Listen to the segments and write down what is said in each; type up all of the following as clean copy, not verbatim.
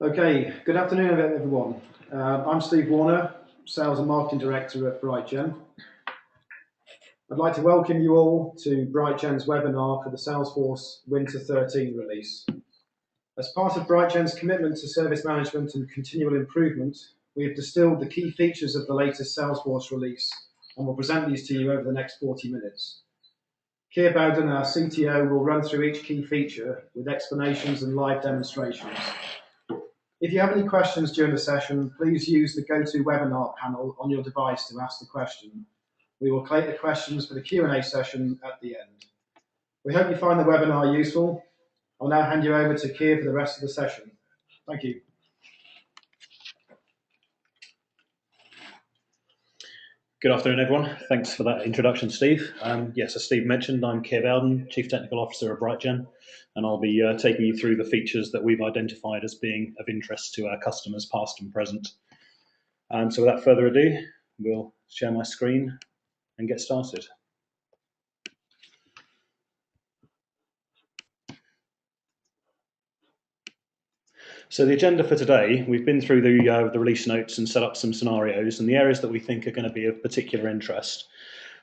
Okay, good afternoon everyone. I'm Steve Warner, Sales and Marketing Director at BrightGen. I'd like to welcome you all to BrightGen's webinar for the Salesforce Winter'13 release. As part of BrightGen's commitment to service management and continual improvement, we have distilled the key features of the latest Salesforce release and will present these to you over the next 40 minutes. Keir Bowden, our CTO, will run through each key feature with explanations and live demonstrations. If you have any questions during the session, please use the GoToWebinar panel on your device to ask the question. We will collect the questions for the Q&A session at the end. We hope you find the webinar useful. I'll now hand you over to Keir for the rest of the session. Thank you. Good afternoon, everyone. Thanks for that introduction, Steve. Yes, as Steve mentioned, I'm Keir Bowden, Chief Technical Officer of BrightGen, and I'll be taking you through the features that we've identified as being of interest to our customers, past and present. So without further ado, we'll share my screen and get started. So the agenda for today, we've been through the release notes and set up some scenarios, and the areas that we think are going to be of particular interest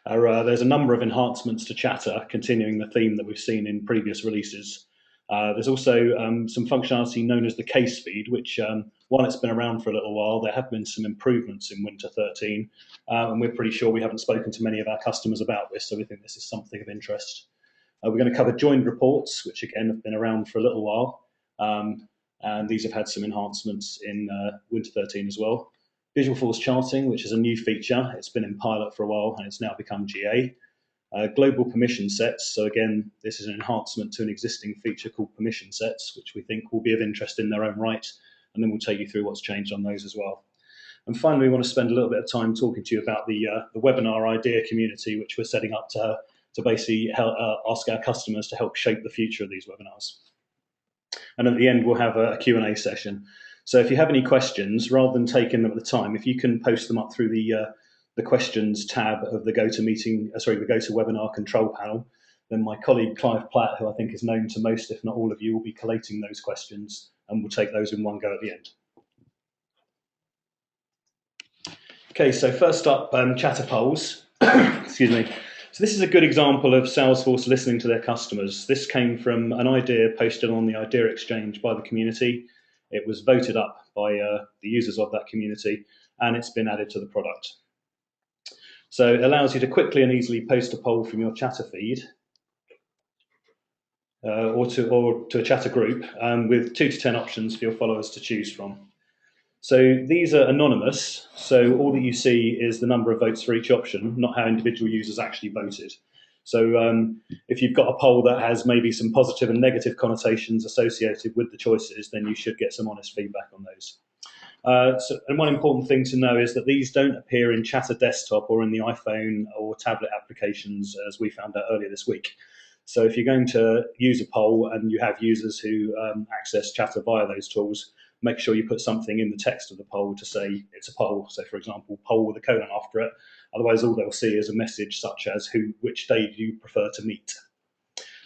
are there's a number of enhancements to Chatter, continuing the theme that we've seen in previous releases. There's also some functionality known as the case feed, which, while it's been around for a little while, there have been some improvements in Winter'13, and we're pretty sure we haven't spoken to many of our customers about this, so we think this is something of interest. We're going to cover joined reports, which again have been around for a little while. And these have had some enhancements in Winter'13 as well. Visualforce Charting, which is a new feature. It's been in pilot for a while and it's now become GA. Global permission sets. So again, this is an enhancement to an existing feature called permission sets, which we think will be of interest in their own right. And then we'll take you through what's changed on those as well. And finally, we want to spend a little bit of time talking to you about the webinar idea community, which we're setting up to basically help, ask our customers to help shape the future of these webinars. And at the end, we'll have a Q&A session. So if you have any questions, rather than taking them at the time, if you can post them up through the questions tab of the GoToWebinar control panel, then my colleague Clive Platt, who I think is known to most, if not all of you, will be collating those questions, and we'll take those in one go at the end. Okay, so first up, Chatter polls. Excuse me. So this is a good example of Salesforce listening to their customers. This came from an idea posted on the Idea Exchange by the community. It was voted up by the users of that community, and it's been added to the product. So it allows you to quickly and easily post a poll from your Chatter feed or to a Chatter group with 2 to 10 options for your followers to choose from. So these are anonymous, so all that you see is the number of votes for each option, not how individual users actually voted. So if you've got a poll that has maybe some positive and negative connotations associated with the choices, then you should get some honest feedback on those. And one important thing to know is that these don't appear in Chatter Desktop or in the iPhone or tablet applications, as we found out earlier this week. So if you're going to use a poll and you have users who access Chatter via those tools, make sure you put something in the text of the poll to say it's a poll. So, for example, poll with a colon after it. Otherwise, all they'll see is a message such as which day do you prefer to meet.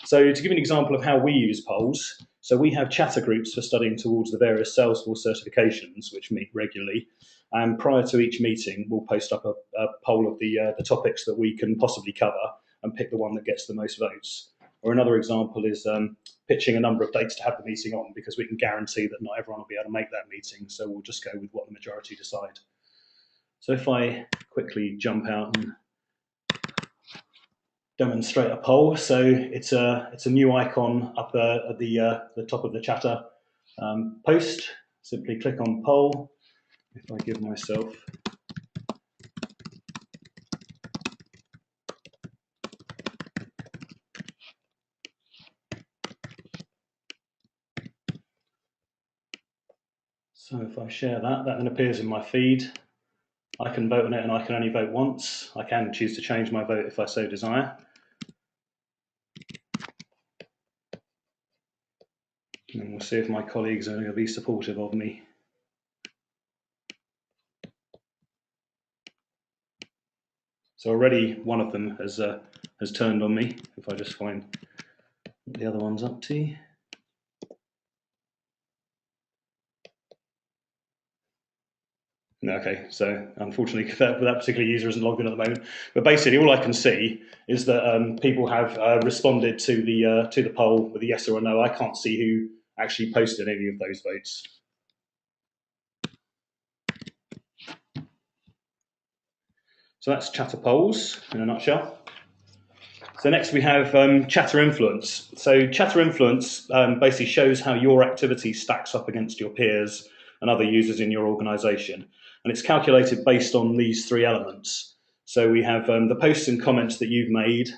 So to give you an example of how we use polls, so we have Chatter groups for studying towards the various Salesforce certifications, which meet regularly. And prior to each meeting, we'll post up a poll of the topics that we can possibly cover and pick the one that gets the most votes. Or another example is pitching a number of dates to have the meeting on, because we can guarantee that not everyone will be able to make that meeting, so we'll just go with what the majority decide. So if I quickly jump out and demonstrate a poll, so it's a new icon up at the top of the Chatter post. Simply click on poll. If I give myself So if I share that then appears in my feed. I can vote on it, and I can only vote once. I can choose to change my vote if I so desire. And we'll see if my colleagues are going to be supportive of me. So already one of them has turned on me. If I just find what the other one's up to. Okay, so unfortunately that particular user isn't logged in at the moment. But basically, all I can see is that people have responded to the poll with a yes or a no. I can't see who actually posted any of those votes. So that's chatter polls in a nutshell. So next we have chatter influence. So chatter influence basically shows how your activity stacks up against your peers and other users in your organization. And it's calculated based on these three elements. So we have the posts and comments that you've made,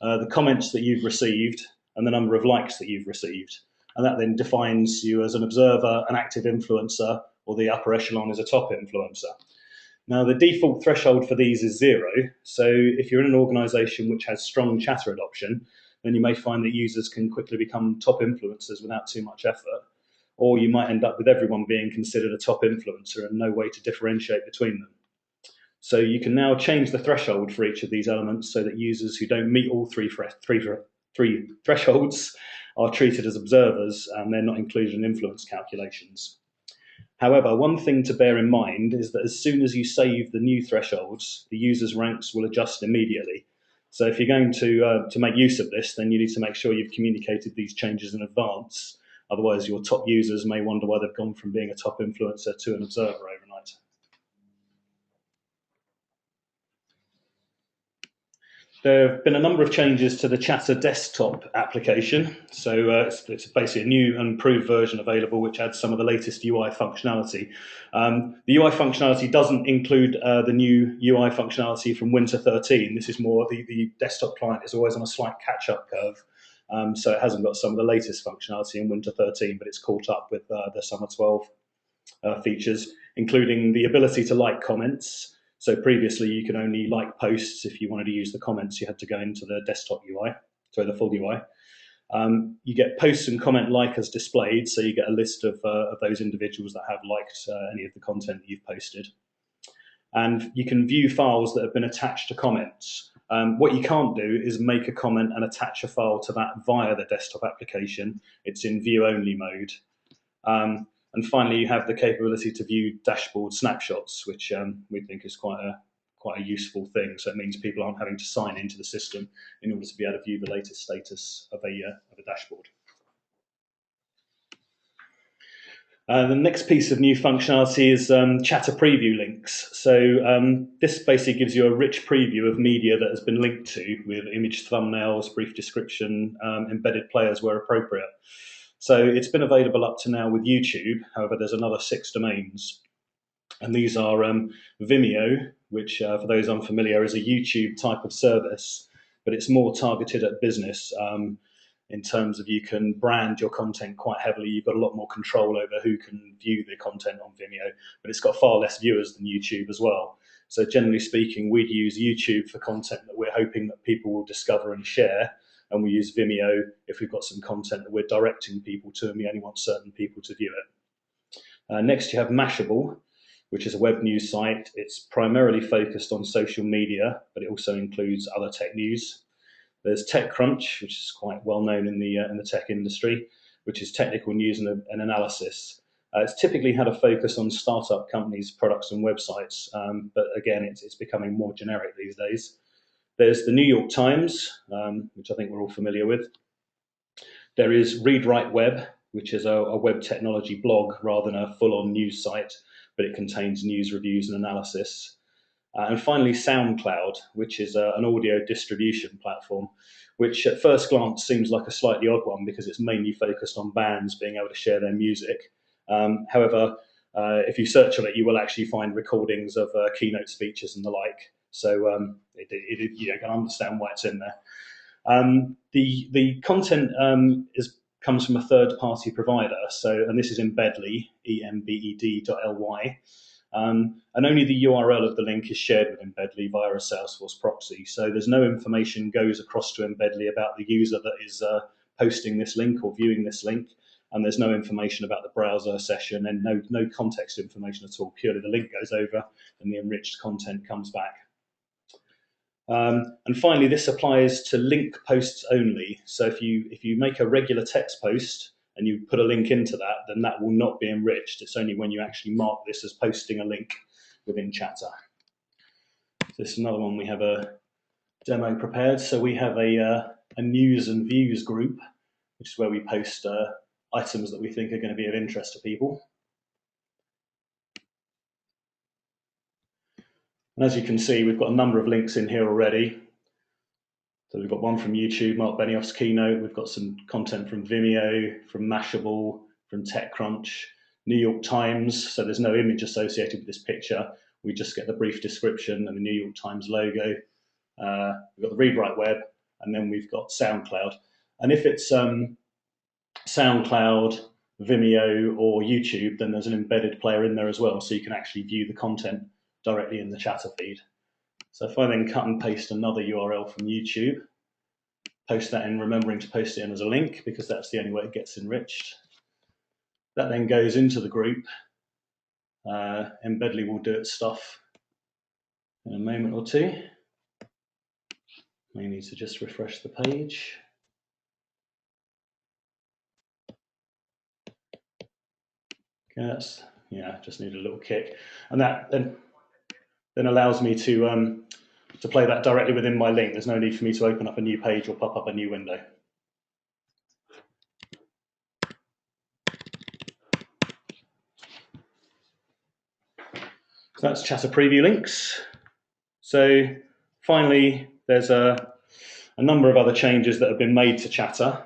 the comments that you've received, and the number of likes that you've received. And that then defines you as an observer, an active influencer, or the upper echelon as a top influencer. Now, the default threshold for these is 0. So if you're in an organization which has strong chatter adoption, then you may find that users can quickly become top influencers without too much effort. Or you might end up with everyone being considered a top influencer and no way to differentiate between them. So you can now change the threshold for each of these elements so that users who don't meet all three thresholds are treated as observers and they're not included in influence calculations. However, one thing to bear in mind is that as soon as you save the new thresholds, the users' ranks will adjust immediately. So if you're going to make use of this, then you need to make sure you've communicated these changes in advance. Otherwise, your top users may wonder why they've gone from being a top influencer to an observer overnight. There have been a number of changes to the Chatter desktop application. So it's basically a new and improved version available, which adds some of the latest UI functionality. The UI functionality doesn't include the new UI functionality from Winter'13. This is more, the desktop client is always on a slight catch-up curve. So it hasn't got some of the latest functionality in Winter'13, but it's caught up with the Summer 12 features, including the ability to like comments. So previously you could only like posts. If you wanted to use the comments, you had to go into the desktop UI, so the full UI. You get posts and comment likers displayed, so you get a list of those individuals that have liked any of the content that you've posted. And you can view files that have been attached to comments. What you can't do is make a comment and attach a file to that via the desktop application. It's in view-only mode. And finally, you have the capability to view dashboard snapshots, which we think is quite a useful thing. So it means people aren't having to sign into the system in order to be able to view the latest status of a dashboard. The next piece of new functionality is chatter preview links. So this basically gives you a rich preview of media that has been linked to with image thumbnails, brief description, embedded players where appropriate. So it's been available up to now with YouTube. However, there's another 6 domains. And these are Vimeo, which for those unfamiliar is a YouTube type of service, but it's more targeted at business in terms of you can brand your content quite heavily. You've got a lot more control over who can view the content on Vimeo, but it's got far less viewers than YouTube as well. So generally speaking, we'd use YouTube for content that we're hoping that people will discover and share. And we use Vimeo if we've got some content that we're directing people to and we only want certain people to view it. Next, you have Mashable, which is a web news site. It's primarily focused on social media, but it also includes other tech news. There's TechCrunch, which is quite well known in the tech industry, which is technical news and analysis. It's typically had a focus on startup companies, products and websites, but again, it's becoming more generic these days. There's the New York Times, which I think we're all familiar with. There is Read Write Web, which is a web technology blog rather than a full-on news site, but it contains news reviews and analysis. And finally, SoundCloud, which is an audio distribution platform, which at first glance seems like a slightly odd one because it's mainly focused on bands being able to share their music. However, if you search on it, you will actually find recordings of keynote speeches and the like. So you can understand why it's in there. The content comes from a third-party provider, and this is Embedly, embed.ly, and only the URL of the link is shared with Embedly via a Salesforce proxy. So there's no information goes across to Embedly about the user that is posting this link or viewing this link, and there's no information about the browser session and no context information at all. Purely the link goes over and the enriched content comes back. And finally, this applies to link posts only. So if you make a regular text post and you put a link into that, then that will not be enriched. It's only when you actually mark this as posting a link within Chatter. So this is another one. We have a demo prepared. So we have a news and views group, which is where we post items that we think are going to be of interest to people. And as you can see, we've got a number of links in here already. So we've got one from YouTube, Mark Benioff's keynote. We've got some content from Vimeo, from Mashable, from TechCrunch, New York Times. So there's no image associated with this picture. We just get the brief description and the New York Times logo. We've got the Read Write Web, and then we've got SoundCloud. And if it's SoundCloud, Vimeo, or YouTube, then there's an embedded player in there as well, so you can actually view the content directly in the Chatter feed. So if I then cut and paste another URL from YouTube, post that in, remembering to post it in as a link, because that's the only way it gets enriched. That then goes into the group. Embedly will do its stuff in a moment or two. May need to just refresh the page. Okay, just need a little kick. And that then allows me to play that directly within my link. There's no need for me to open up a new page or pop up a new window. So that's Chatter preview links. So finally, there's a number of other changes that have been made to Chatter.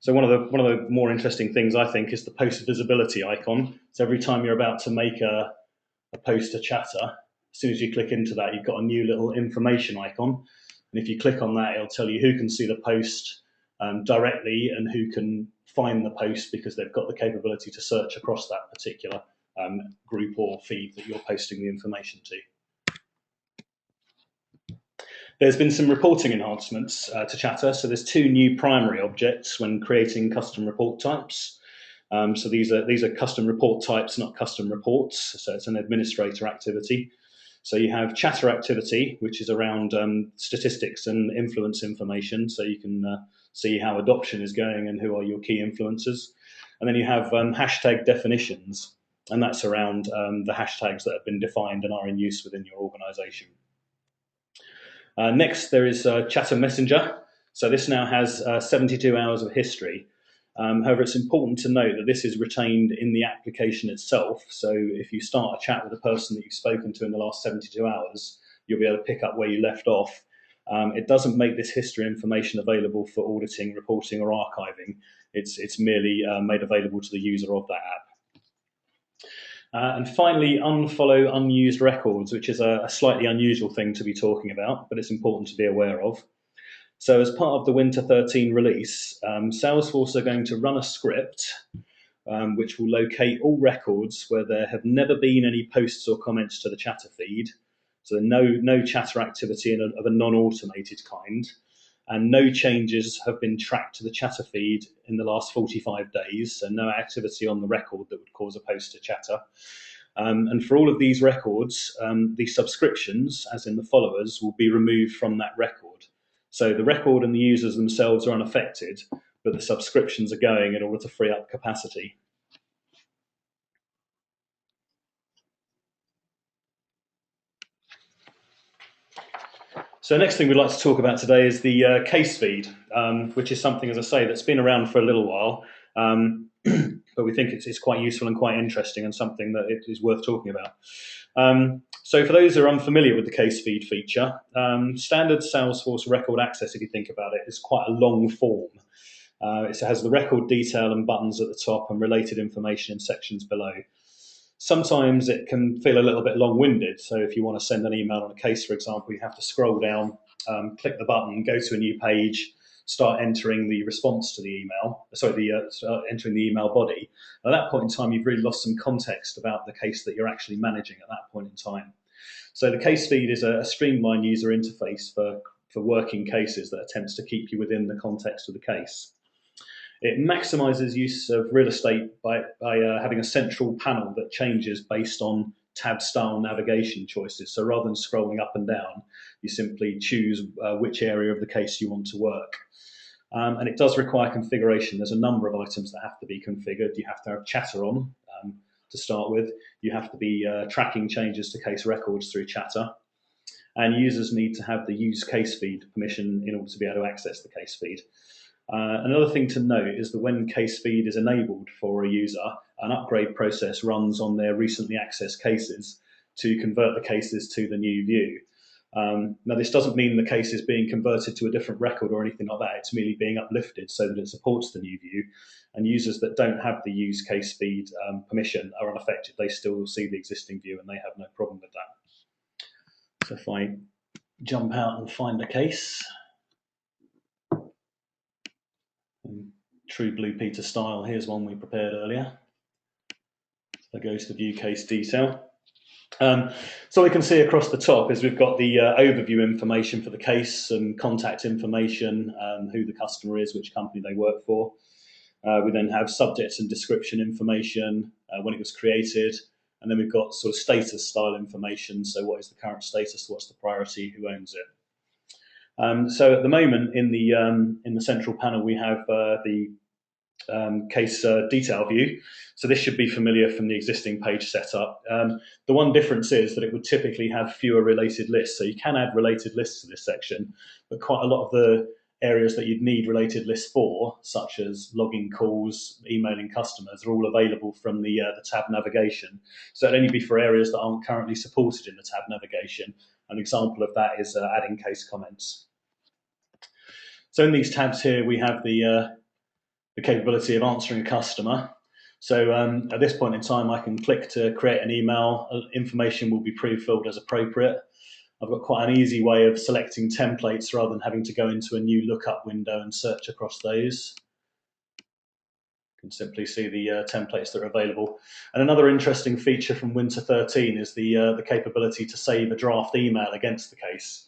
So one of the more interesting things, I think, is the post visibility icon. So every time you're about to make a post to Chatter, as soon as you click into that, you've got a new little information icon. And if you click on that, it'll tell you who can see the post directly and who can find the post, because they've got the capability to search across that particular group or feed that you're posting the information to. There's been some reporting enhancements to Chatter. So there's two new primary objects when creating custom report types. So these are custom report types, not custom reports. So it's an administrator activity. So you have Chatter activity, which is around statistics and influence information. So you can see how adoption is going and who are your key influencers. And then you have hashtag definitions, and that's around the hashtags that have been defined and are in use within your organization. Next, there is Chatter Messenger. So this now has 72 hours of history. However, it's important to note that this is retained in the application itself. So if you start a chat with a person that you've spoken to in the last 72 hours, you'll be able to pick up where you left off. It doesn't make this history information available for auditing, reporting, or archiving. It's merely made available to the user of that app. And finally, unfollow unused records, which is a slightly unusual thing to be talking about, but it's important to be aware of. So as part of the Winter'13 release, Salesforce are going to run a script which will locate all records where there have never been any posts or comments to the Chatter feed. So no Chatter activity of a non-automated kind, and no changes have been tracked to the Chatter feed in the last 45 days, so no activity on the record that would cause a post to Chatter. And for all of these records, the subscriptions, as in the followers, will be removed from that record. So the record and the users themselves are unaffected, but the subscriptions are going in order to free up capacity. So next thing we'd like to talk about today is the case feed, which is something, as I say, that's been around for a little while, but we think it's quite useful and quite interesting, and something that it is worth talking about. So for those who are unfamiliar with the case feed feature, standard Salesforce record access, if you think about it, is quite a long form. It has the record detail and buttons at the top and related information in sections below. Sometimes it can feel a little bit long-winded. So if you want to send an email on a case, for example, you have to scroll down, click the button, go to a new page, start entering the response to the email, start entering the email body. At that point in time, you've really lost some context about the case that you're actually managing at that point in time. So the case feed is a streamlined user interface for working cases that attempts to keep you within the context of the case. It maximizes use of real estate by having a central panel that changes based on tab-style navigation choices. So rather than scrolling up and down, you simply choose which area of the case you want to work. And it does require configuration. There's a number of items that have to be configured. You have to have Chatter on to start with. You have to be tracking changes to case records through Chatter. And users need to have the use case feed permission in order to be able to access the case feed. Another thing to note is that when case feed is enabled for a user, an upgrade process runs on their recently accessed cases to convert the cases to the new view. Now, this doesn't mean the case is being converted to a different record or anything like that. It's merely being uplifted so that it supports the new view. And users that don't have the use case feed permission are unaffected. They still see the existing view and they have no problem with that. So if I jump out and find a case, in true Blue Peter style, here's one we prepared earlier. So I go to the view case detail. So we can see across the top is we've got the overview information for the case and contact information, who the customer is, which company they work for. We then have subject and description information, when it was created, and then we've got sort of status style information. So what is the current status? What's the priority? Who owns it? So at the moment in the central panel we have the case detail view. So this should be familiar from the existing page setup. The one difference is that it would typically have fewer related lists. So you can add related lists to this section, but quite a lot of the areas that you'd need related lists for, such as logging calls, emailing customers, are all available from the tab navigation. So it'd only be for areas that aren't currently supported in the tab navigation. An example of that is adding case comments. So in these tabs here, we have the capability of answering a customer. So at this point in time, I can click to create an email. Information will be pre-filled as appropriate. I've got quite an easy way of selecting templates rather than having to go into a new lookup window and search across those. You can simply see the templates that are available. And another interesting feature from Winter'13 is the capability to save a draft email against the case.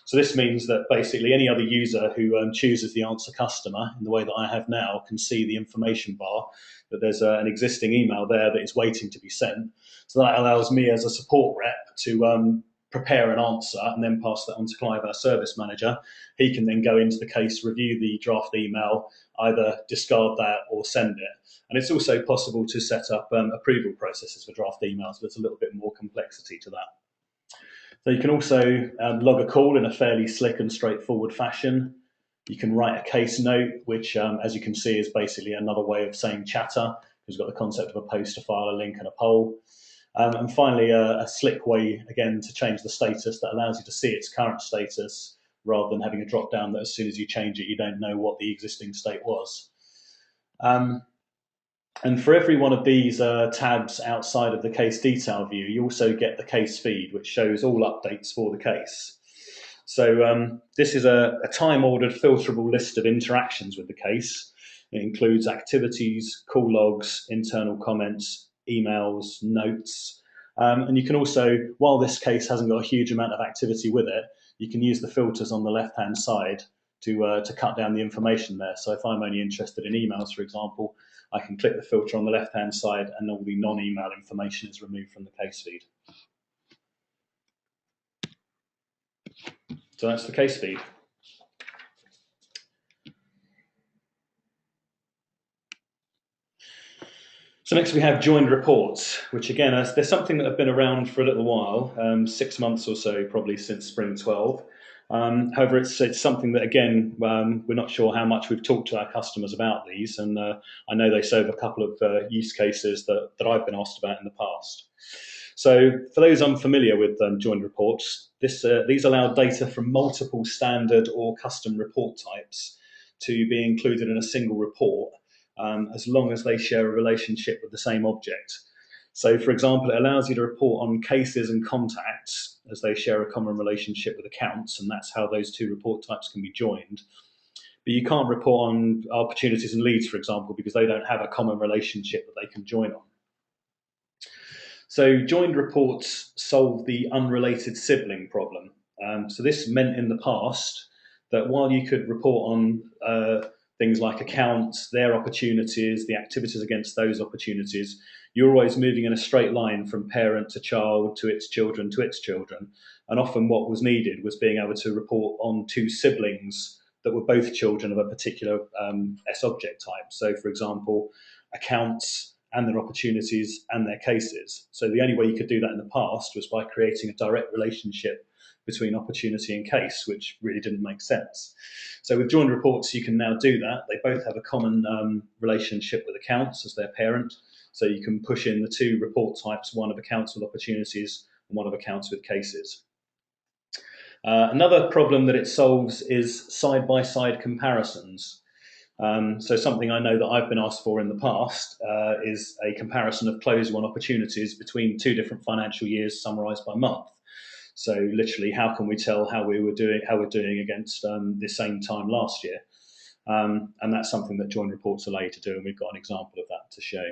So this means that basically any other user who chooses the answer customer in the way that I have now can see the information bar, that there's an existing email there that is waiting to be sent. So that allows me as a support rep to prepare an answer and then pass that on to Clive, our service manager. He can then go into the case, review the draft email, either discard that or send it. And it's also possible to set up approval processes for draft emails, but there's a little bit more complexity to that. So you can also log a call in a fairly slick and straightforward fashion. You can write a case note, which, as you can see, is basically another way of saying chatter. It's got the concept of a post, a file, a link, and a poll. And finally, a slick way, again, to change the status that allows you to see its current status rather than having a drop down that as soon as you change it, you don't know what the existing state was. And for every one of these tabs outside of the case detail view, you also get the case feed, which shows all updates for the case. So this is a time-ordered filterable list of interactions with the case. It includes activities, call logs, internal comments, emails, notes. And you can also, while this case hasn't got a huge amount of activity with it, you can use the filters on the left-hand side to cut down the information there. So if I'm only interested in emails, for example, I can click the filter on the left-hand side and all the non-email information is removed from the case feed. So that's the case feed. So next we have joined reports, which again, there's something that have been around for a little while, 6 months or so, probably since Spring 12. However, it's something that, again, we're not sure how much we've talked to our customers about these, and I know they serve a couple of use cases that I've been asked about in the past. So for those unfamiliar with joined reports, these allow data from multiple standard or custom report types to be included in a single report, as long as they share a relationship with the same object. So, for example, it allows you to report on cases and contacts as they share a common relationship with accounts, and that's how those two report types can be joined. But you can't report on opportunities and leads, for example, because they don't have a common relationship that they can join on. So joined reports solve the unrelated sibling problem. So this meant in the past that while you could report on things like accounts, their opportunities, the activities against those opportunities, you're always moving in a straight line from parent to child to its children to its children. And often what was needed was being able to report on two siblings that were both children of a particular S object type. So, for example, accounts and their opportunities and their cases. So the only way you could do that in the past was by creating a direct relationship between opportunity and case, which really didn't make sense. So with joined reports, you can now do that. They both have a common relationship with accounts as their parent. So you can push in the two report types, one of accounts with opportunities and one of accounts with cases. Another problem that it solves is side-by-side comparisons. So something I know that I've been asked for in the past is a comparison of close won opportunities between two different financial years summarised by month. So literally, how can we tell how we're doing against the same time last year? And that's something that joined reports allow you to do, and we've got an example of that to show.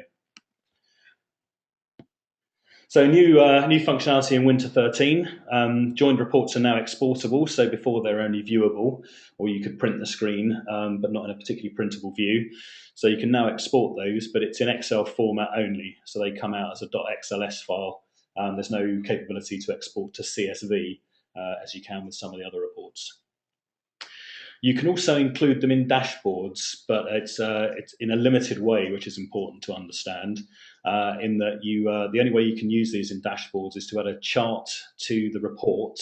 So new functionality in Winter'13. Joined reports are now exportable. So before they're only viewable, or you could print the screen, but not in a particularly printable view. So you can now export those, but it's in Excel format only. So they come out as a .xls file. There's no capability to export to CSV as you can with some of the other reports. You can also include them in dashboards, but it's in a limited way, which is important to understand. In that the only way you can use these in dashboards is to add a chart to the report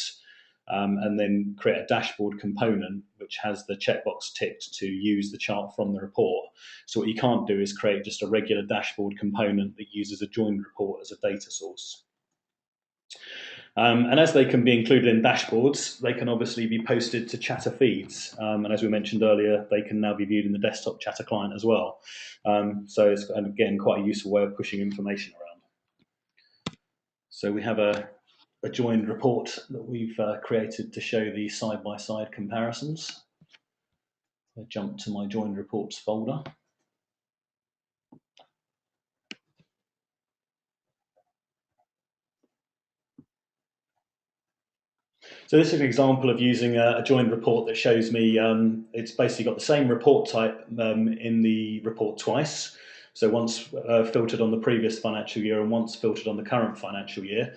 and then create a dashboard component which has the checkbox ticked to use the chart from the report. So what you can't do is create just a regular dashboard component that uses a joined report as a data source. And as they can be included in dashboards, they can obviously be posted to Chatter feeds. And as we mentioned earlier, they can now be viewed in the desktop Chatter client as well. So it's, again, quite a useful way of pushing information around. So we have a joined report that we've created to show the side-by-side comparisons. I jump to my joined reports folder. So this is an example of using a joined report that shows me it's basically got the same report type in the report twice. So once filtered on the previous financial year and once filtered on the current financial year.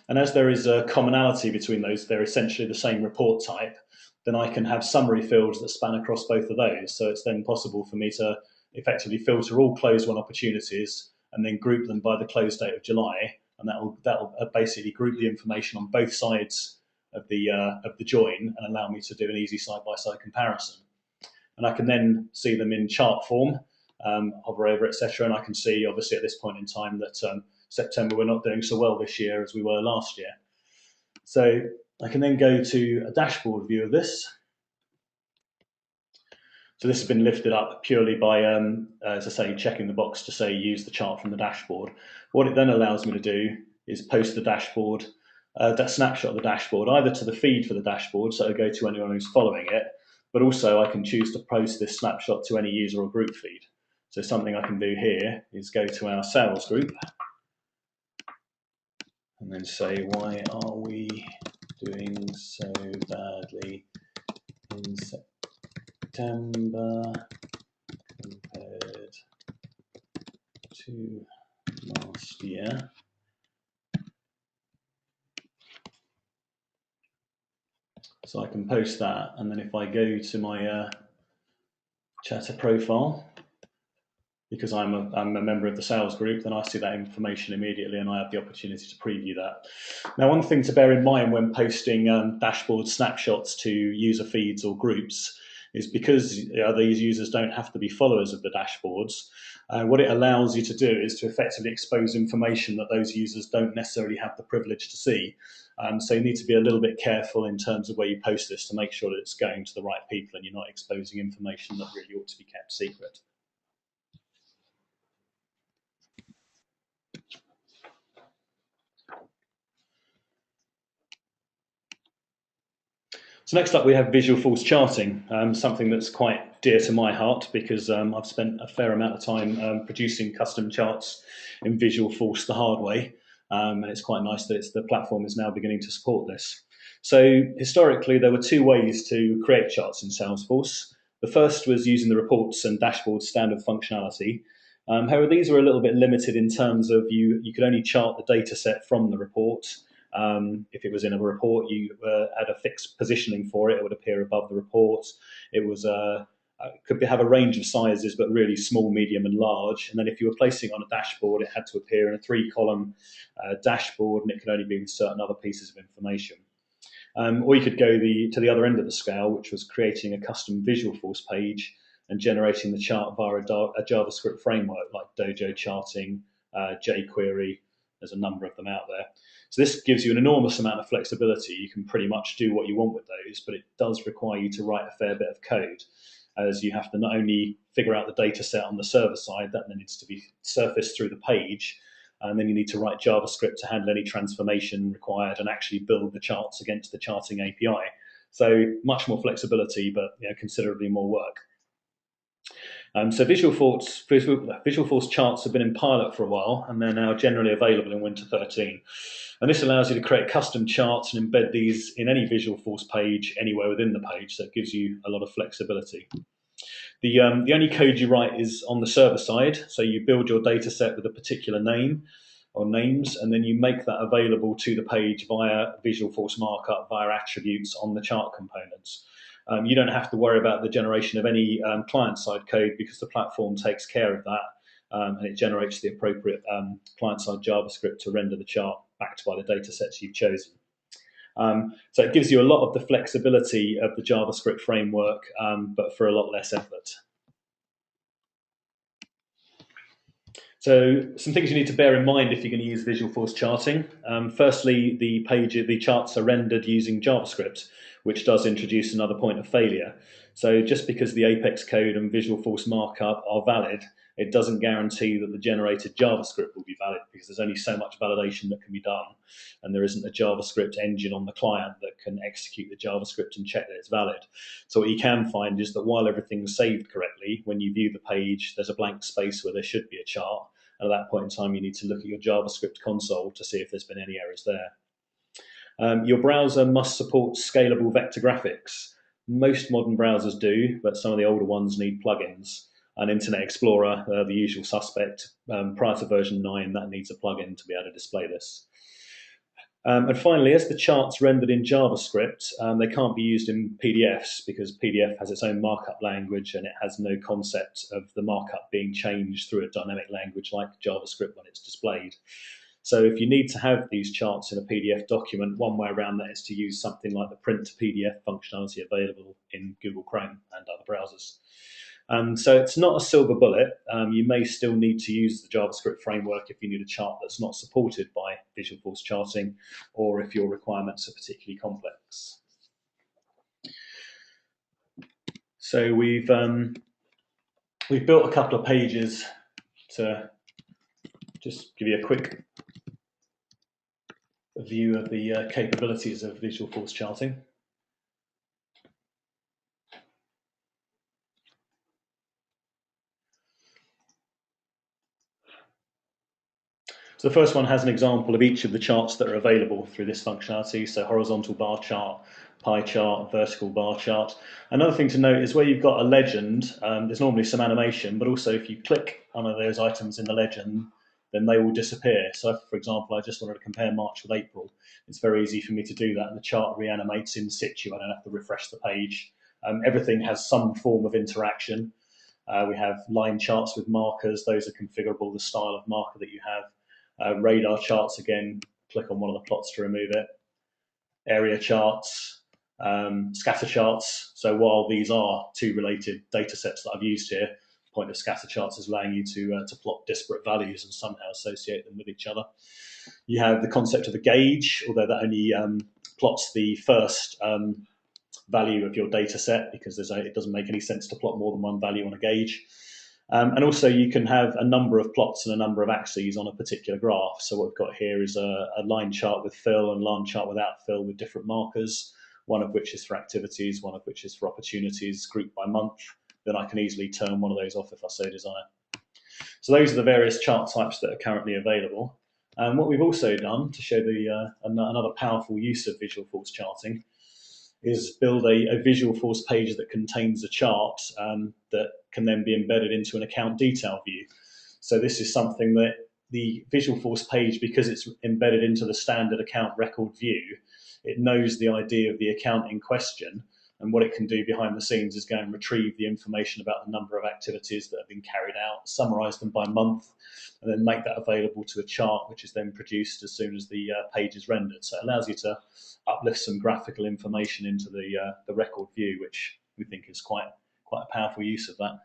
And as there is a commonality between those, they're essentially the same report type, then I can have summary fields that span across both of those. So it's then possible for me to effectively filter all closed won opportunities and then group them by the close date of July. And that'll basically group the information on both sides of the join and allow me to do an easy side-by-side comparison. And I can then see them in chart form, hover over, etc. And I can see, obviously, at this point in time that September we're not doing so well this year as we were last year. So I can then go to a dashboard view of this. So this has been lifted up purely by, as I say, checking the box to say use the chart from the dashboard. What it then allows me to do is post the dashboard, that snapshot of the dashboard, either to the feed for the dashboard, so it'll go to anyone who's following it, but also I can choose to post this snapshot to any user or group feed. So something I can do here is go to our sales group and then say, why are we doing so badly in September compared to last year? So I can post that, and then if I go to my Chatter profile, because I'm a member of the sales group, then I see that information immediately and I have the opportunity to preview that. Now, one thing to bear in mind when posting dashboard snapshots to user feeds or groups is because these users don't have to be followers of the dashboards, what it allows you to do is to effectively expose information that those users don't necessarily have the privilege to see. So you need to be a little bit careful in terms of where you post this to make sure that it's going to the right people and you're not exposing information that really ought to be kept secret. So next up we have Visualforce Charting, something that's quite dear to my heart because I've spent a fair amount of time producing custom charts in Visualforce the hard way, and it's quite nice that the platform is now beginning to support this. So historically there were two ways to create charts in Salesforce. The first was using the reports and dashboards standard functionality. However, these were a little bit limited in terms of you could only chart the data set from the report. If it was in a report, you had a fixed positioning for it. It would appear above the report. It was Could have a range of sizes, but really small, medium, and large. And then if you were placing on a dashboard, it had to appear in a 3-column dashboard, and it could only be with certain other pieces of information. Or you could go to the other end of the scale, which was creating a custom Visualforce page and generating the chart via a JavaScript framework like Dojo Charting, jQuery. There's a number of them out there. So this gives you an enormous amount of flexibility. You can pretty much do what you want with those, but it does require you to write a fair bit of code, as you have to not only figure out the data set on the server side, that then needs to be surfaced through the page, and then you need to write JavaScript to handle any transformation required and actually build the charts against the charting API. So much more flexibility, but considerably more work. So Visualforce charts have been in pilot for a while, and they're now generally available in Winter'13. And this allows you to create custom charts and embed these in any Visualforce page anywhere within the page, so it gives you a lot of flexibility. The only code you write is on the server side, so you build your data set with a particular name or names, and then you make that available to the page via Visualforce markup, via attributes on the chart components. You don't have to worry about the generation of any client-side code, because the platform takes care of that, and it generates the appropriate client-side JavaScript to render the chart backed by the data sets you've chosen. So it gives you a lot of the flexibility of the JavaScript framework, but for a lot less effort. So some things you need to bear in mind if you're going to use Visualforce Charting. Firstly, the charts are rendered using JavaScript, which does introduce another point of failure. So just because the Apex code and Visualforce markup are valid, it doesn't guarantee that the generated JavaScript will be valid, because there's only so much validation that can be done, and there isn't a JavaScript engine on the client that can execute the JavaScript and check that it's valid. So what you can find is that while everything's saved correctly, when you view the page, there's a blank space where there should be a chart, and at that point in time you need to look at your JavaScript console to see if there's been any errors there. Your browser must support scalable vector graphics. Most modern browsers do, but some of the older ones need plugins. And Internet Explorer, the usual suspect, prior to version 9, that needs a plugin to be able to display this. And finally, as the charts rendered in JavaScript, they can't be used in PDFs, because PDF has its own markup language, and it has no concept of the markup being changed through a dynamic language like JavaScript when it's displayed. So if you need to have these charts in a PDF document, one way around that is to use something like the print to PDF functionality available in Google Chrome and other browsers. So it's not a silver bullet. You may still need to use the JavaScript framework if you need a chart that's not supported by Visualforce Charting, or if your requirements are particularly complex. So we've built a couple of pages to just give you a quick view of the capabilities of Visualforce Charting. So the first one has an example of each of the charts that are available through this functionality. So horizontal bar chart, pie chart, vertical bar chart. Another thing to note is where you've got a legend, there's normally some animation, but also if you click on one of those items in the legend, then they will disappear. So if, for example, I just wanted to compare March with April, it's very easy for me to do that, and the chart reanimates in situ. I don't have to refresh the page. Everything has some form of interaction. We have line charts with markers. Those are configurable, the style of marker that you have. Radar charts, again, click on one of the plots to remove it. Area charts, scatter charts. So while these are two related data sets that I've used here, the point of scatter charts is allowing you to plot disparate values and somehow associate them with each other. You have the concept of a gauge, although that only plots the first value of your data set, because it doesn't make any sense to plot more than one value on a gauge. And also you can have a number of plots and a number of axes on a particular graph. So what we've got here is a line chart with fill and line chart without fill with different markers, one of which is for activities, one of which is for opportunities, grouped by month. Then I can easily turn one of those off if I so desire. So those are the various chart types that are currently available. And what we've also done to show another powerful use of Visualforce Charting is build a Visualforce page that contains a chart that can then be embedded into an account detail view. So this is something that the Visualforce page, because it's embedded into the standard account record view, it knows the ID of the account in question, And what it can do behind the scenes is go and retrieve the information about the number of activities that have been carried out, summarize them by month, and then make that available to a chart, which is then produced as soon as the page is rendered. So it allows you to uplift some graphical information into the record view, which we think is quite a powerful use of that.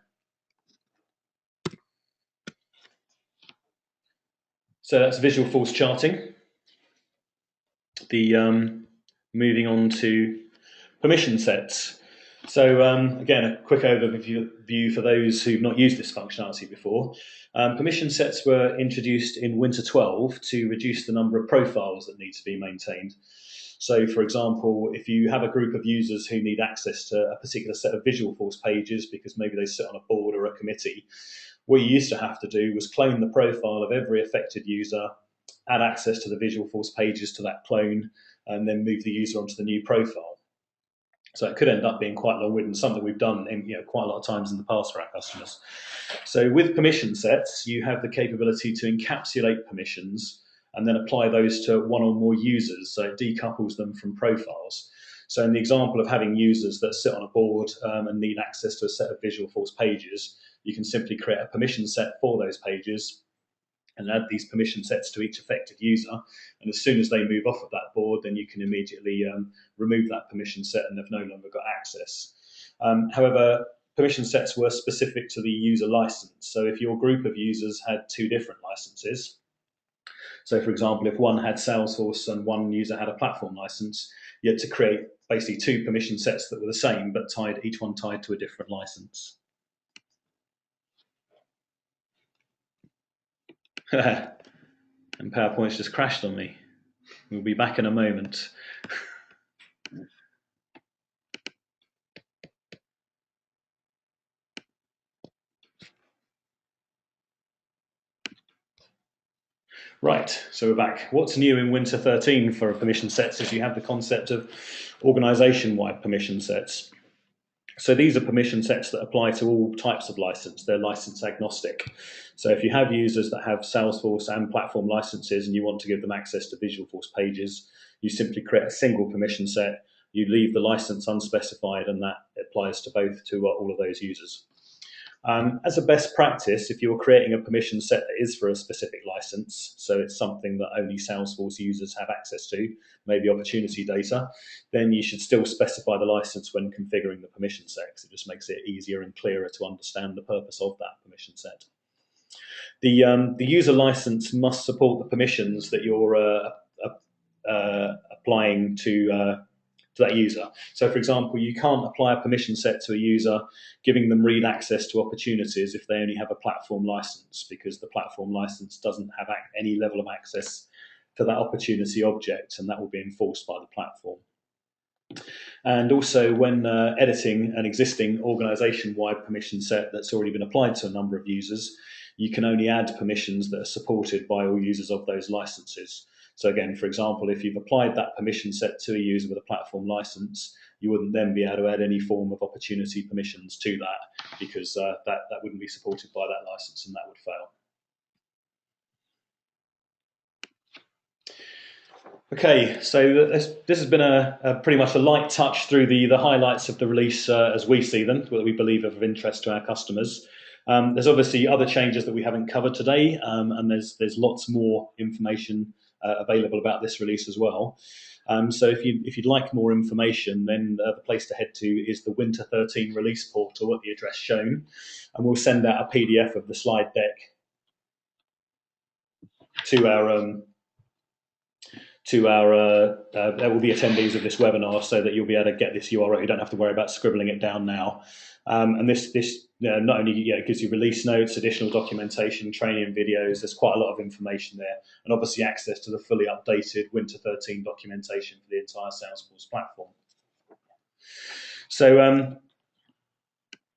So that's Visualforce Charting. Moving on to permission sets. So again, a quick overview for those who've not used this functionality before. Permission sets were introduced in Winter'13 to reduce the number of profiles that need to be maintained. So for example, if you have a group of users who need access to a particular set of Visualforce pages because maybe they sit on a board or a committee, what you used to have to do was clone the profile of every affected user, add access to the Visualforce pages to that clone, and then move the user onto the new profile. So it could end up being quite long-winded, and something we've done quite a lot of times in the past for our customers. So with permission sets, you have the capability to encapsulate permissions and then apply those to one or more users, so it decouples them from profiles. So in the example of having users that sit on a board and need access to a set of Visualforce pages, you can simply create a permission set for those pages and add these permission sets to each affected user. And as soon as they move off of that board, then you can immediately remove that permission set and they've no longer got access. However, permission sets were specific to the user license. So if your group of users had two different licenses, so for example, if one had Salesforce and one user had a platform license, you had to create basically two permission sets that were the same, but each one tied to a different license. And PowerPoint's just crashed on me. We'll be back in a moment. Right, so we're back. What's new in Winter'13 for permission sets is you have the concept of organization-wide permission sets. So these are permission sets that apply to all types of license. They're license agnostic. So if you have users that have Salesforce and platform licenses and you want to give them access to Visualforce pages, you simply create a single permission set, you leave the license unspecified, and that applies to all of those users. As a best practice, if you're creating a permission set that is for a specific license, so it's something that only Salesforce users have access to, maybe opportunity data, then you should still specify the license when configuring the permission set, because it just makes it easier and clearer to understand the purpose of that permission set. The user license must support the permissions that you're applying to that user. So for example, you can't apply a permission set to a user giving them read access to opportunities if they only have a platform license, because the platform license doesn't have any level of access to that opportunity object, and that will be enforced by the platform. And also when editing an existing organization-wide permission set that's already been applied to a number of users, you can only add permissions that are supported by all users of those licenses. So again, for example, if you've applied that permission set to a user with a platform license, you wouldn't then be able to add any form of opportunity permissions to that, because that wouldn't be supported by that license and that would fail. Okay, so this has been a pretty much a light touch through the highlights of the release as we see them, that we believe are of interest to our customers. There's obviously other changes that we haven't covered today, and there's lots more information available about this release as well. So if you'd like more information, then the place to head to is the Winter'13 release portal at the address shown, and we'll send out a PDF of the slide deck to our there will be attendees of this webinar, so that you'll be able to get this URL. You don't have to worry about scribbling it down now. And this not only gives you release notes, additional documentation, training videos. There's quite a lot of information there, and obviously access to the fully updated Winter'13 documentation for the entire Salesforce platform. So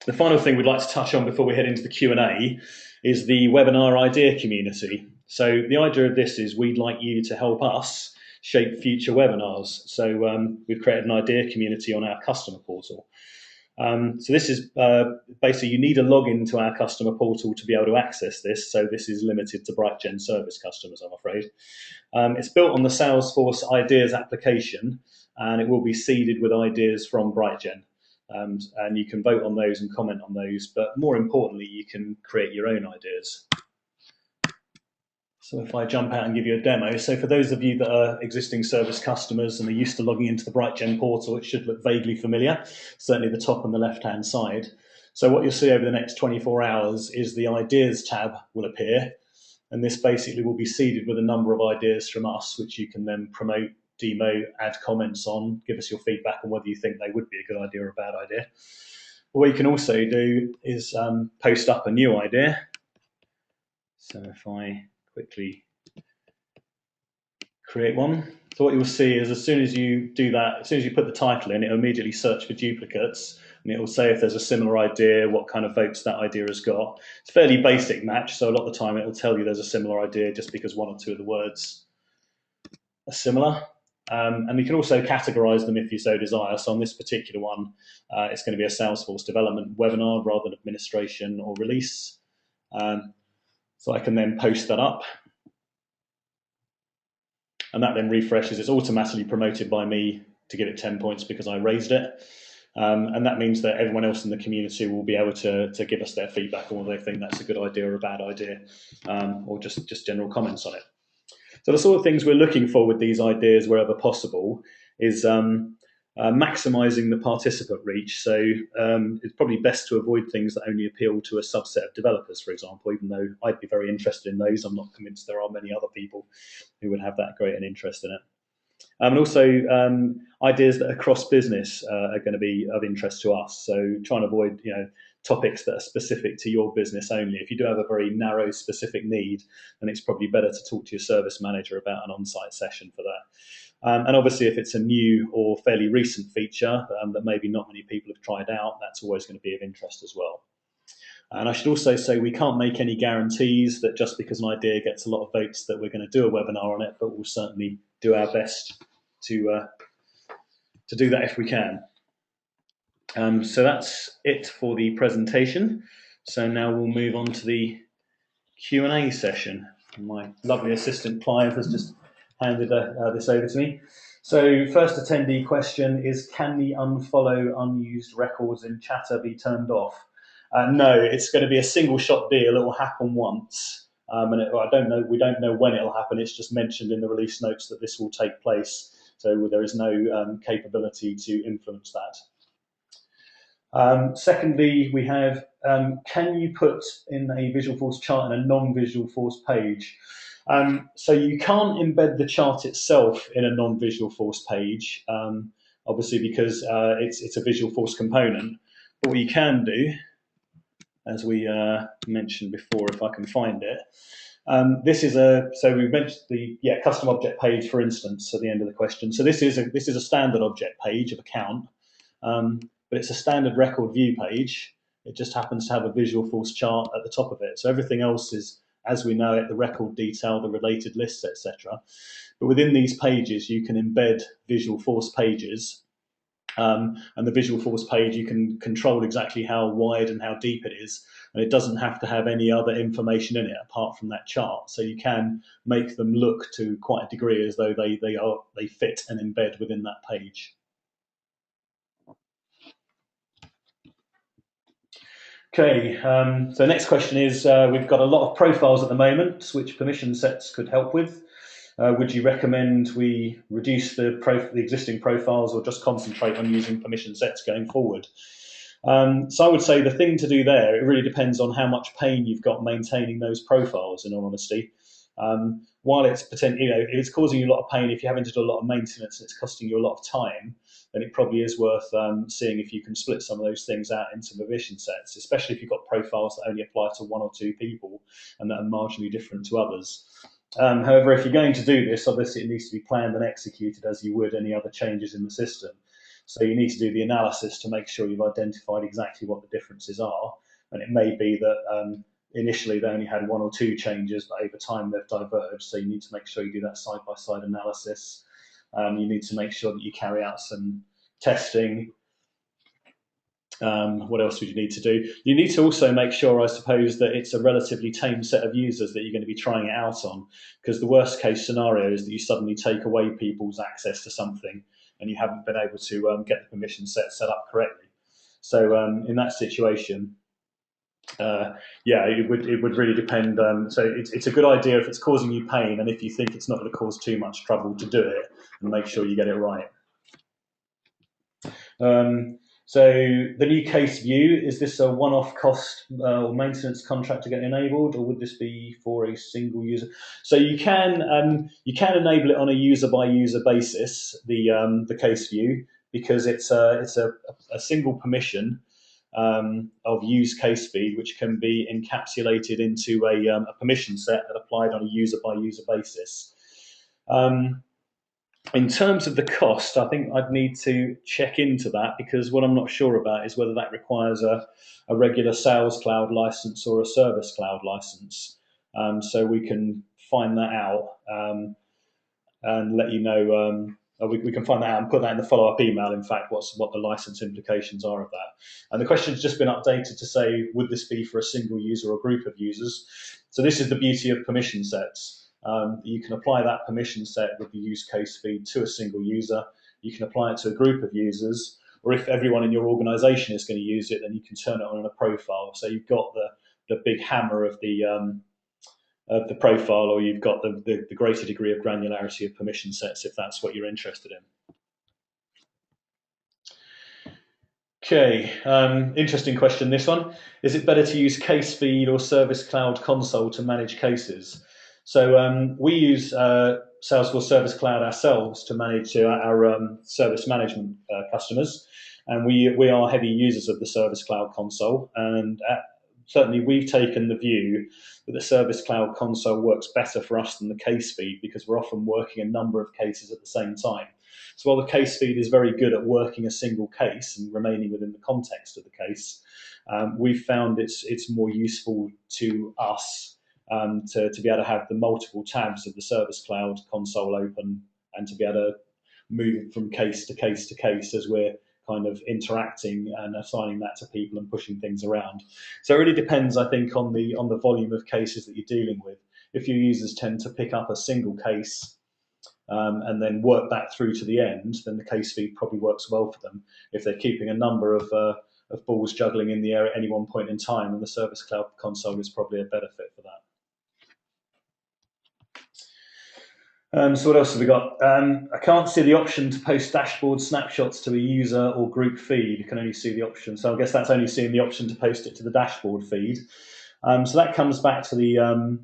the final thing we'd like to touch on before we head into the Q&A is the webinar idea community. So the idea of this is we'd like you to help us shape future webinars. So we've created an idea community on our customer portal. So this is basically, you need a login to our customer portal to be able to access this. So this is limited to BrightGen service customers, I'm afraid. It's built on the Salesforce Ideas application, and it will be seeded with ideas from BrightGen. And you can vote on those and comment on those, but more importantly, you can create your own ideas. So if I jump out and give you a demo, so for those of you that are existing service customers and are used to logging into the BrightGen portal, it should look vaguely familiar, certainly the top and the left-hand side. So what you'll see over the next 24 hours is the Ideas tab will appear, and this basically will be seeded with a number of ideas from us, which you can then promote, demo, add comments on, give us your feedback on whether you think they would be a good idea or a bad idea. What you can also do is post up a new idea. So if I quickly create one. So what you'll see is as soon as you do that, as soon as you put the title in, it'll immediately search for duplicates, and it will say if there's a similar idea, what kind of votes that idea has got. It's a fairly basic match, so a lot of the time it will tell you there's a similar idea just because one or two of the words are similar. And you can also categorize them if you so desire. So on this particular one, it's going to be a Salesforce development webinar rather than administration or release. So I can then post that up. And that then refreshes. It's automatically promoted by me to give it 10 points because I raised it. And that means that everyone else in the community will be able to give us their feedback on whether they think that's a good idea or a bad idea, or just general comments on it. So the sort of things we're looking for with these ideas wherever possible is maximizing the participant reach. So it's probably best to avoid things that only appeal to a subset of developers, for example, even though I'd be very interested in those. I'm not convinced there are many other people who would have that great an interest in it. And also ideas that are cross-business are going to be of interest to us. So try and avoid topics that are specific to your business only. If you do have a very narrow specific need, then it's probably better to talk to your service manager about an on-site session for that. And obviously, if it's a new or fairly recent feature that maybe not many people have tried out, that's always going to be of interest as well. And I should also say we can't make any guarantees that just because an idea gets a lot of votes that we're going to do a webinar on it, but we'll certainly do our best to do that if we can. So that's it for the presentation. So now we'll move on to the Q&A session. My lovely assistant Clive has just handed this over to me. So first attendee question is, can the unfollow unused records in Chatter be turned off? No, it's going to be a single shot deal. It will happen once. And we don't know when it'll happen. It's just mentioned in the release notes that this will take place. So there is no capability to influence that. Secondly, we have, can you put in a Visualforce chart in a non-Visualforce page? So you can't embed the chart itself in a non-Visualforce page, obviously because it's a Visualforce component. But what you can do, as we mentioned before, if I can find it, this is so we mentioned the custom object page, for instance, at the end of the question. So this is a standard object page of account, but it's a standard record view page. It just happens to have a Visualforce chart at the top of it. So everything else is, as we know it, the record detail, the related lists, etc. But within these pages, you can embed Visualforce pages. And the Visualforce page, you can control exactly how wide and how deep it is, and it doesn't have to have any other information in it apart from that chart. So you can make them look to quite a degree as though they fit and embed within that page. Okay, so next question is, we've got a lot of profiles at the moment, which permission sets could help with. Would you recommend we reduce the existing profiles or just concentrate on using permission sets going forward? So I would say the thing to do there, it really depends on how much pain you've got maintaining those profiles, in all honesty. While it's potentially, if it's causing you a lot of pain, if you're having to do a lot of maintenance and it's costing you a lot of time, then it probably is worth seeing if you can split some of those things out into permission sets, especially if you've got profiles that only apply to one or two people and that are marginally different to others. However, if you're going to do this, obviously it needs to be planned and executed as you would any other changes in the system. So you need to do the analysis to make sure you've identified exactly what the differences are. And it may be that initially they only had one or two changes, but over time they've diverged. So you need to make sure you do that side-by-side analysis. You need to make sure that you carry out some testing. What else would you need to do? You need to also make sure, I suppose, that it's a relatively tame set of users that you're going to be trying it out on, because the worst case scenario is that you suddenly take away people's access to something and you haven't been able to get the permission set up correctly. So in that situation, yeah, it would really depend. So it's a good idea if it's causing you pain, and if you think it's not going to cause too much trouble, to do it and make sure you get it right. So the new case view, is this a one-off cost or maintenance contract to get enabled, or would this be for a single user? So you can enable it on a user-by-user basis, the case view, because it's a single permission of use case feed, which can be encapsulated into a permission set that applied on a user-by-user basis. In terms of the cost, I think I'd need to check into that, because what I'm not sure about is whether that requires a regular Sales Cloud license or a Service Cloud license. So we can find that out and let you know. We can find that out and put that in the follow-up email, in fact, what the license implications are of that. And the question's just been updated to say, would this be for a single user or group of users? So this is the beauty of permission sets. You can apply that permission set with the use case feed to a single user. You can apply it to a group of users, or if everyone in your organization is going to use it, then you can turn it on in a profile. So you've got the big hammer of the profile, or you've got the greater degree of granularity of permission sets, if that's what you're interested in. Okay, interesting question, this one. Is it better to use case feed or Service Cloud console to manage cases? So we use Salesforce Service Cloud ourselves to manage our service management customers, and we are heavy users of the Service Cloud console, and certainly we've taken the view that the Service Cloud console works better for us than the case feed, because we're often working a number of cases at the same time. So while the case feed is very good at working a single case and remaining within the context of the case, we've found it's more useful to us to be able to have the multiple tabs of the Service Cloud console open, and to be able to move from case to case to case as we're kind of interacting and assigning that to people and pushing things around. So it really depends, I think, on the volume of cases that you're dealing with. If your users tend to pick up a single case and then work that through to the end, then the case feed probably works well for them. If they're keeping a number of balls juggling in the air at any one point in time, then the Service Cloud console is probably a better fit for that. So what else have we got? I can't see the option to post dashboard snapshots to a user or group feed. You can only see the option. So I guess that's only seeing the option to post it to the dashboard feed. So that comes back to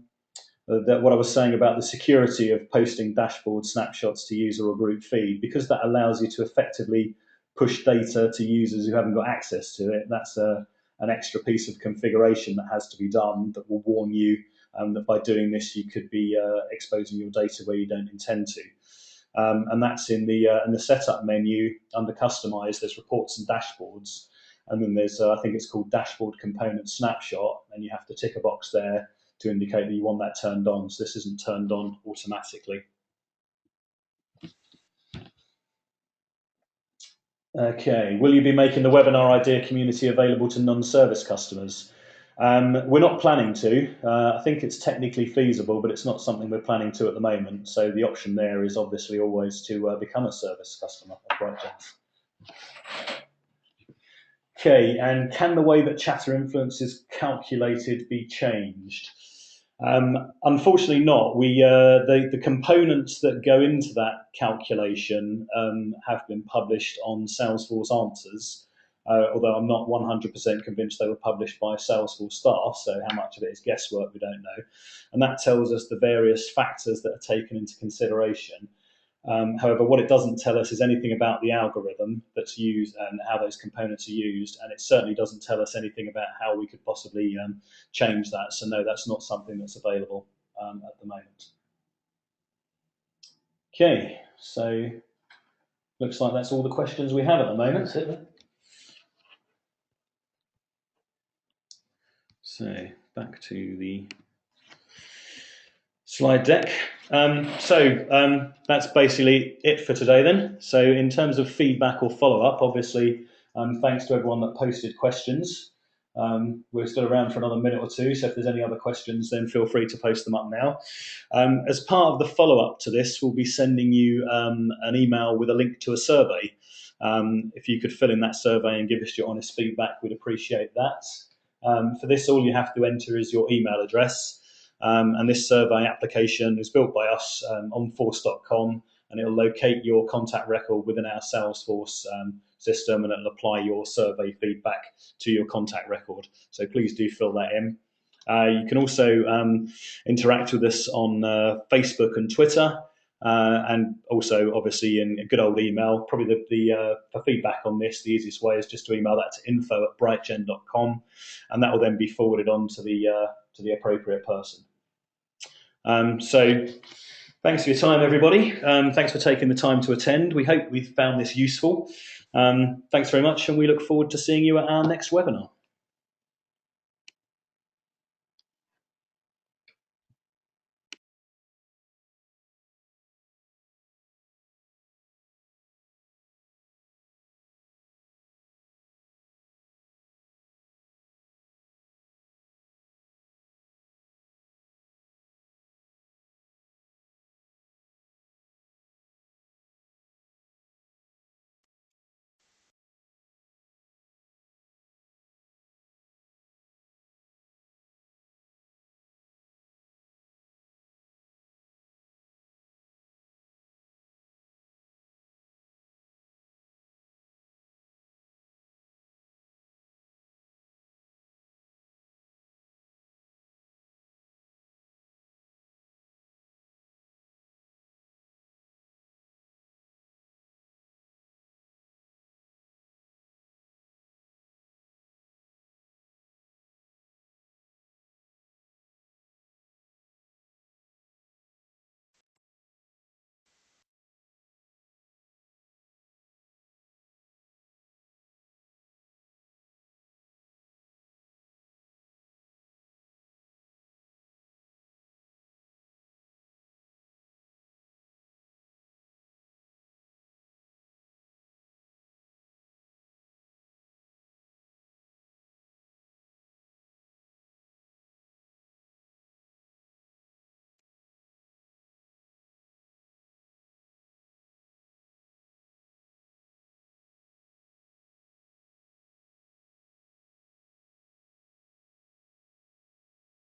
what I was saying about the security of posting dashboard snapshots to user or group feed, because that allows you to effectively push data to users who haven't got access to it. That's an extra piece of configuration that has to be done that will warn you that by doing this you could be exposing your data where you don't intend to. And that's in the setup menu under Customize. There's reports and dashboards, and then there's I think it's called Dashboard Component Snapshot, and you have to tick a box there to indicate that you want that turned on. So this isn't turned on automatically. Okay, will you be making the webinar idea community available to non-service customers? We're not planning to. I think it's technically feasible, but it's not something we're planning to at the moment. So the option there is obviously always to become a service customer of BrightGen's. Okay, and can the way that chatter influence is calculated be changed? Unfortunately not. The components that go into that calculation have been published on Salesforce Answers, although I'm not 100% convinced they were published by Salesforce staff, so how much of it is guesswork we don't know. And that tells us the various factors that are taken into consideration. However, what it doesn't tell us is anything about the algorithm that's used and how those components are used, and it certainly doesn't tell us anything about how we could possibly change that. So no, that's not something that's available at the moment. Okay, so looks like that's all the questions we have at the moment. So back to the slide deck. That's basically it for today then. So in terms of feedback or follow-up, obviously Thanks to everyone that posted questions. We're still around for another minute or two, so if there's any other questions, then feel free to post them up now. As part of the follow-up to this, we'll be sending you an email with a link to a survey. If you could fill in that survey and give us your honest feedback, we'd appreciate that. For this, all you have to enter is your email address, and this survey application is built by us on force.com, and it'll locate your contact record within our Salesforce system, and it'll apply your survey feedback to your contact record. So please do fill that in. You can also interact with us on Facebook and Twitter, and also obviously in good old email. Probably for feedback on this, the easiest way is just to email that to info@brightgen.com, and that will then be forwarded on to the appropriate person. So thanks for your time, everybody. Thanks for taking the time to attend. We hope we've found this useful. Thanks very much, and we look forward to seeing you at our next webinar.